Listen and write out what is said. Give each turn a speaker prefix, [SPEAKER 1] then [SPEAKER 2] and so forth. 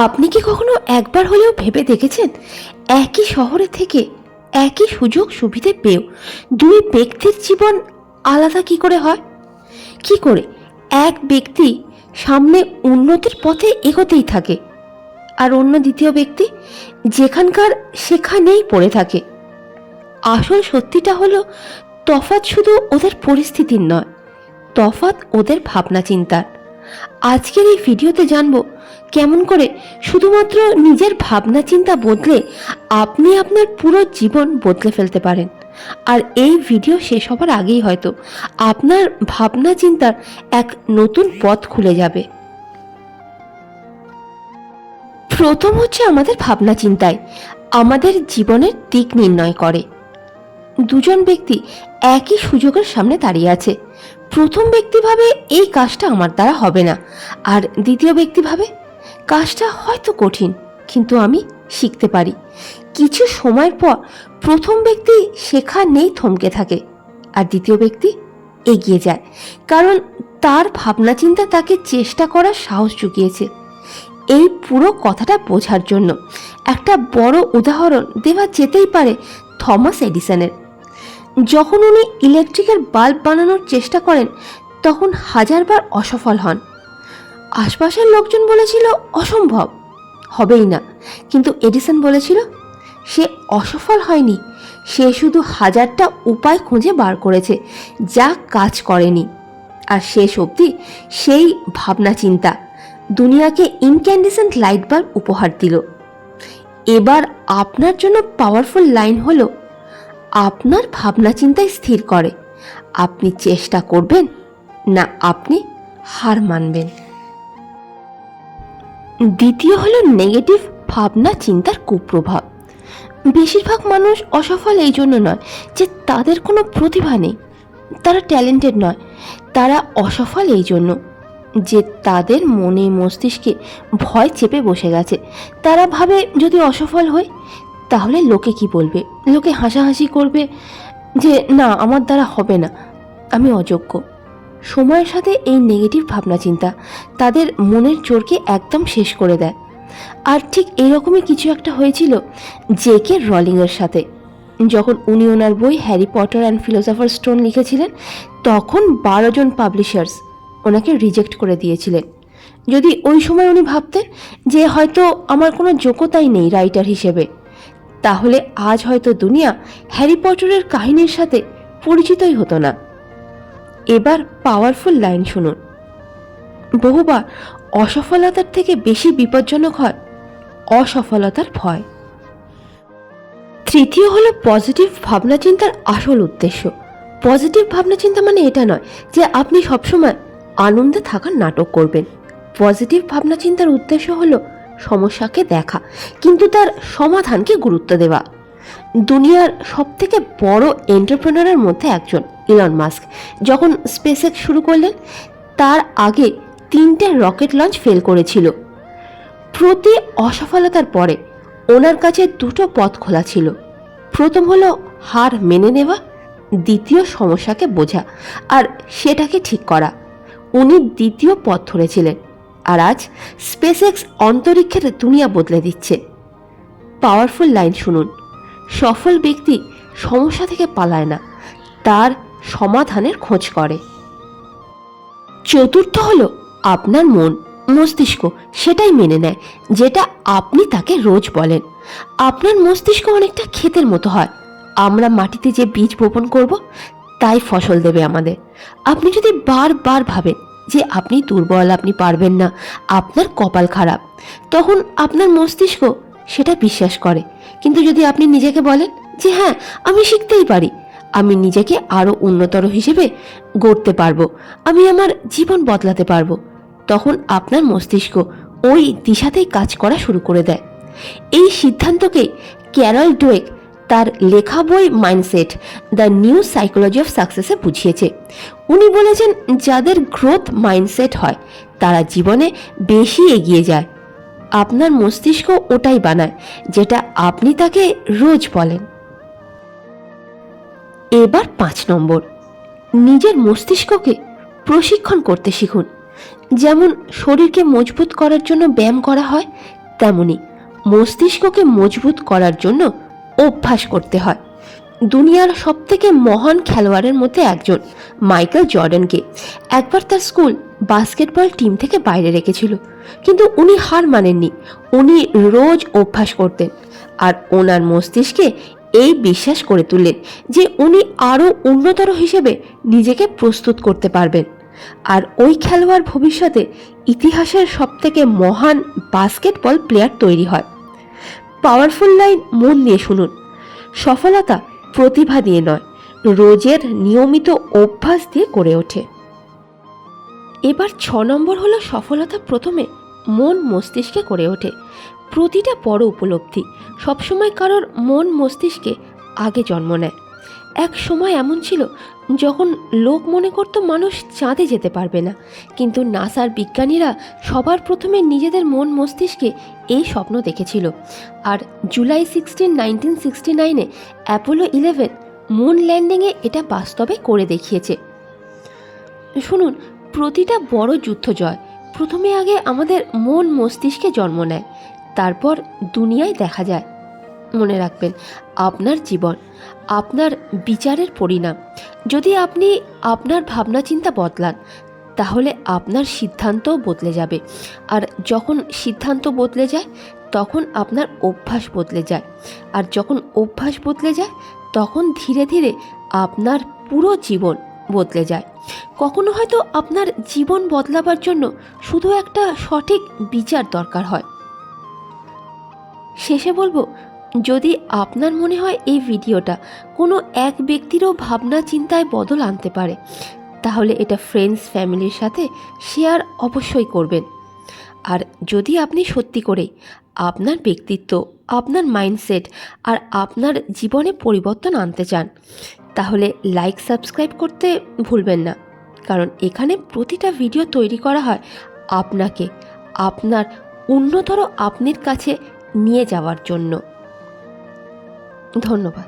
[SPEAKER 1] আপনি কি কখনো একবার হলেও ভেবে দেখেছেন, একই শহরে থেকে একই সুযোগ সুবিধে পেয়েও দুই ব্যক্তির জীবন আলাদা কি করে হয়? কি করে এক ব্যক্তি সামনে উন্নতির পথে এগোতেই থাকে, আর অন্য দ্বিতীয় ব্যক্তি যেখানকার সেখানেই পড়ে থাকে? আসল সত্যিটা হলো, তফাৎ শুধু ওদের পরিস্থিতির নয়, তফাৎ ওদের ভাবনা চিন্তার। আজকের এই ভিডিওতে জানবো কেমন করে শুধুমাত্র নিজের ভাবনা চিন্তা বদলে আপনি আপনার পুরো জীবন বদলে ফেলতে পারেন। আর এই ভিডিও শেষ হবার আগেই হয়তো আপনার ভাবনা চিন্তার এক নতুন পথ খুলে যাবে। প্রথম হচ্ছে, আমাদের ভাবনা চিন্তায় আমাদের জীবনের দিক নির্ণয় করে। দুজন ব্যক্তি একই সুযোগের সামনে দাঁড়িয়ে আছে। প্রথম ব্যক্তি ভাবে এই কাজটা আমার দ্বারা হবে না, আর দ্বিতীয় ব্যক্তি ভাবে কাজটা হয়তো কঠিন, কিন্তু আমি শিখতে পারি। কিছু সময়ের পর প্রথম ব্যক্তি সেখানেই থমকে থাকে, আর দ্বিতীয় ব্যক্তি এগিয়ে যায়, কারণ তার ভাবনা চিন্তা তাকে চেষ্টা করার সাহস জুগিয়েছে। এই পুরো কথাটা বোঝার জন্য একটা বড় উদাহরণ দেওয়া যেতেই পারে থমাস এডিসনের। যখন উনি ইলেকট্রিকের বাল্ব বানানোর চেষ্টা করেন, তখন হাজারবার অসফল হন। আশপাশের লোকজন বলেছিল অসম্ভব, হবেই না, কিন্তু এডিসন বলেছিল সে অসফল হয়নি, সে শুধু হাজারটা উপায় খুঁজে বার করেছে যা কাজ করেনি। আর শেষ অবধি সেই ভাবনা চিন্তা দুনিয়াকে ইনক্যান্ডেসেন্ট লাইট বাল্ব উপহার দিল। এবার আপনার জন্য পাওয়ারফুল লাইন হলো, আপনার ভাবনা চিন্তায় স্থির করে আপনি চেষ্টা করবেন না আপনি হার মানবেন। দ্বিতীয় হলো নেগেটিভ ভাবনা চিন্তার কুপ্রভাব। বেশিরভাগ মানুষ অসফল এই জন্য নয় যে তাদের কোনো প্রতিভা নেই, তারা ট্যালেন্টেড নয়, তারা অসফল এই জন্য যে তাদের মনে মস্তিষ্কে ভয় চেপে বসে গেছে। তারা ভাবে যদি অসফল হই তাহলে লোকে কি বলবে, লোকে হাসাহাসি করবে যে না আমার দ্বারা হবে না, আমি অযোগ্য। সময়ের সাথে এই নেগেটিভ ভাবনা চিন্তা তাদের মনের জোরকে একদম শেষ করে দেয়। আর ঠিক এইরকমই কিছু একটা হয়েছিল জে.কে রলিংয়ের সাথে। যখন উনি ওনার বই Harry Potter and philosopher stone লিখেছিলেন, তখন 12 জন পাবলিশার্স ওনাকে রিজেক্ট করে দিয়েছিলেন। যদি ওই সময় উনি ভাবতেন যে হয়তো আমার কোনো যোগ্যতাই নেই রাইটার হিসেবে, তাহলে আজ হয়তো দুনিয়া হ্যারি পটারের কাহিনীর সাথে পরিচিতই হতো না। এবার পাওয়ারফুল লাইন শুনুন, বহুবার অসফলতার থেকে বেশি বিপজ্জনক হয় অসফলতার ভয়। তৃতীয় হলো পজিটিভ ভাবনা চিন্তার আসল উদ্দেশ্য। পজিটিভ ভাবনা চিন্তা মানে এটা নয় যে আপনি সবসময় আনন্দে থাকার নাটক করবেন। পজিটিভ ভাবনা চিন্তার উদ্দেশ্য হলো সমস্যাকে দেখা কিন্তু তার সমাধানকে গুরুত্ব দেওয়া। দুনিয়ার সবথেকে বড় এন্টারপ্রেনারের মধ্যে একজন ইলন মাস্ক যখন স্পেসএক্স শুরু করলেন, তার আগে 3টে রকেট লঞ্চ ফেল করেছিল। প্রতি অসফলতার পরে ওনার কাছে 2টো পথ খোলা ছিল। প্রথম হলো হার মেনে নেওয়া, দ্বিতীয় সমস্যাকে বোঝা আর সেটাকে ঠিক করা। উনি দ্বিতীয় পথ ধরেছিলেন, আর আজ স্পেসএক্স অন্তরিক্ষের দুনিয়া বদলে দিচ্ছে। পাওয়ারফুল লাইন শুনুন, সফল ব্যক্তি সমস্যা থেকে পালায় না, তার সমাধানের খোঁজ করে। চতুর্থ হলো আপনার মন মস্তিষ্ক সেটাই মেনে নেয় যেটা আপনি তাকে রোজ বলেন। আপনার মস্তিষ্ক অনেকটা ক্ষেতের মতো হয়, আমরা মাটিতে যে বীজ বপন করব তাই ফসল দেবে আমাদের। আপনি যদি বারবার ভাবেন যে আপনি দুর্বল, আপনি পারবেন না, আপনার কপাল খারাপ, তখন আপনার মস্তিষ্ক সেটা বিশ্বাস করে। কিন্তু যদি আপনি নিজেকে বলেন যে হ্যাঁ আমি শিখতেই পারি, আমি নিজেকে আরও উন্নতর হিসেবে গড়তে পারবো, আমি আমার জীবন বদলাতে পারবো, তখন আপনার মস্তিষ্ক ওই দিশাতেই কাজ করা শুরু করে দেয়। এই সিদ্ধান্তকে ক্যারল ডোয়েক তার লেখা বই mindset the new psychology of সাকসেসে বুঝিয়েছে। উনি বলেছেন যাদের গ্রোথ মাইন্ডসেট হয় তারা জীবনে বেশি এগিয়ে যায়। আপনার মস্তিষ্ক ওটাই বানায় যেটা আপনি তাকে রোজ বলেন। এবার 5 নম্বর, নিজের মস্তিষ্ককে প্রশিক্ষণ করতে শিখুন। যেমন শরীরকে মজবুত করার জন্য ব্যায়াম করা হয়, তেমনি মস্তিষ্ককে মজবুত করার জন্য অভ্যাস করতে হয়। দুনিয়ার সবথেকে মহান খেলোয়াড়ের মধ্যে একজন মাইকেল জর্ডানকে একবার তার স্কুল বাস্কেটবল টিম থেকে বাইরে রেখেছিল, কিন্তু উনি হার মানেননি। উনি রোজ অভ্যাস করতেন আর ওনার মস্তিষ্কে এই বিশ্বাস করে তুললেন যে উনি আরও উন্নতর হিসেবে নিজেকে প্রস্তুত করতে পারবেন। আর ওই খেলোয়াড় ভবিষ্যতে ইতিহাসের সবথেকে মহান বাস্কেটবল প্লেয়ার তৈরি হয়। পাওয়ারফুল লাইন মন দিয়ে শুনুন। সফলতা প্রতিভা দিয়ে নয়, রোজের নিয়মিত অভ্যাস দিয়ে গড়ে ওঠে। এবার 6 নম্বর হলো সফলতা প্রথমে মন মস্তিষ্কে গড়ে ওঠে। প্রতিটা বড় উপলব্ধি সবসময় কারোর মন মস্তিষ্কে আগে জন্ম নেয়। এক সময় এমন ছিল যখন লোক মনে করত মানুষ চাঁদে যেতে পারবে না, কিন্তু নাসার বিজ্ঞানীরা সবার প্রথমে নিজেদের মন মস্তিষ্কে এই স্বপ্ন দেখেছিল। আর জুলাই 16, 1969-এ অ্যাপোলো 11 মুন ল্যান্ডিংয়ে এটা বাস্তবে করে দেখিয়েছে। শুনুন, প্রতিটা বড় যুদ্ধ জয় প্রথমে আগে আমাদের মন মস্তিষ্কে জন্ম নেয়, তারপর দুনিয়ায় দেখা যায়। মনে রাখবেন, আপনার জীবন আপনার বিচারের পরিণাম। যদি আপনি আপনার ভাবনা চিন্তা বদলান, তাহলে আপনার সিদ্ধান্তও বদলে যাবে। আর যখন সিদ্ধান্ত বদলে যায়, তখন আপনার অভ্যাস বদলে যায়। আর যখন অভ্যাস বদলে যায়, তখন ধীরে ধীরে আপনার পুরো জীবন বদলে যায়। কখনো হয়তো আপনার জীবন বদলাবার জন্য শুধু একটা সঠিক বিচার দরকার হয়। শেষে বলবো, যদি আপনার মনে হয় এই ভিডিওটা কোনো এক ব্যক্তিরও ভাবনা চিন্তায় বদল আনতে পারে, তাহলে এটা ফ্রেন্ডস ফ্যামিলির সাথে শেয়ার অবশ্যই করবেন। আর যদি আপনি সত্যি করেই আপনার ব্যক্তিত্ব, আপনার মাইন্ডসেট আর আপনার জীবনে পরিবর্তন আনতে চান, তাহলে লাইক সাবস্ক্রাইব করতে ভুলবেন না। কারণ এখানে প্রতিটা ভিডিও তৈরি করা হয় আপনাকে আপনার উন্নতর আপনির কাছে নিয়ে যাওয়ার জন্য। ধন্যবাদ।